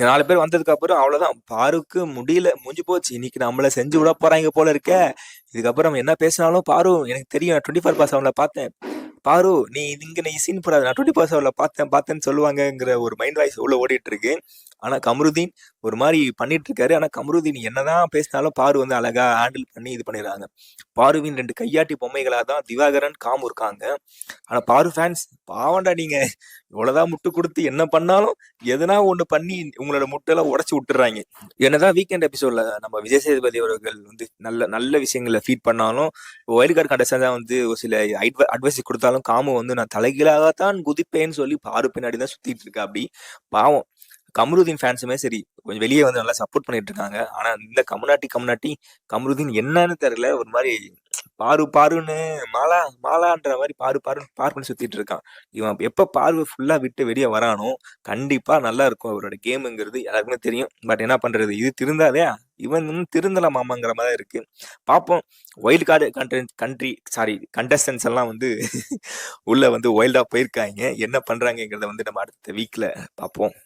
4 பேர் வந்ததுக்கு அப்புறம் அவ்வளவுதான். பாருக்கு முடியல. முடிஞ்சு போச்சு. இன்னைக்கு நம்மள செஞ்சு விட போறாங்க போல இருக்கே. இதுக்கப்புறம் என்ன பேசினாலும் பாரு எனக்கு தெரியும். நான் 24/7ல பார்த்தேன். பாரு நீ சீன் போடாத. நான் 24/7ல பார்த்தேன்னு சொல்லுவாங்கங்கிற ஒரு மைண்ட் வாய்ஸ் உள்ள ஓடிட்டு இருக்கு. ஆனா கமருதீன் ஒரு மாதிரி பண்ணிட்டு இருக்காரு. ஆனா கமருதீன் என்னதான் பேசினாலும் பாரு வந்து அழகா ஹேண்டில் பண்ணி இது பண்ணிடுறாங்க. பாருவின் 2 கையாட்டி பொம்மைகளா தான் திவாகரன், காமு இருக்காங்க. ஆனா பாரு ஃபேன்ஸ் பாவண்டா நீங்க. இவ்வளவுதான் முட்டு கொடுத்து என்ன பண்ணாலும் எதனா ஒண்ணு பண்ணி உங்களோட முட்டெல்லாம் உடைச்சு விட்டுறாங்க. என்னதான் வீக்கெண்ட் எபிசோட்ல நம்ம விஜய் சேதுபதி அவர்கள் வந்து நல்ல நல்ல விஷயங்களை ஃபீட் பண்ணாலும், வைல்ட் கார்டு கண்டஸ்டன் தான் வந்து ஒரு சில அட்வைஸ் கொடுத்தாலும் காமு வந்து நான் தலைகீழாகத்தான் குதிப்பேன்னு சொல்லி பாரு பின்னாடி தான் சுத்திட்டு இருக்கா. அப்படி பாவம் கமருதீன் ஃபேன்ஸுமே சரி கொஞ்சம் வெளியே வந்து நல்லா சப்போர்ட் பண்ணிட்டு இருக்காங்க. ஆனா இந்த கம்னாட்டி கமருதீன் என்னன்னு தெரியல, ஒரு மாதிரி பாருன்னு மாலான்ற மாதிரி பாரு பண்ணி சுத்திட்டு இருக்கான். இவன் எப்ப பார்வை ஃபுல்லா விட்டு வெளியே வரானோ கண்டிப்பா நல்லா இருக்கும் அவரோட கேமுங்கிறது எல்லாருக்குமே தெரியும். பட் என்ன பண்றது, இது திருந்தாதே, இவன் இன்னும் திருந்தலாமாங்கிற மாதிரி இருக்கு. பார்ப்போம். வைல்ட் கார்டு கண்டஸ்டன்ஸ் எல்லாம் வந்து உள்ள வந்து வைல்டா போயிருக்காங்க. என்ன பண்றாங்கிறத வந்து நம்ம அடுத்த வீக்ல பார்ப்போம்.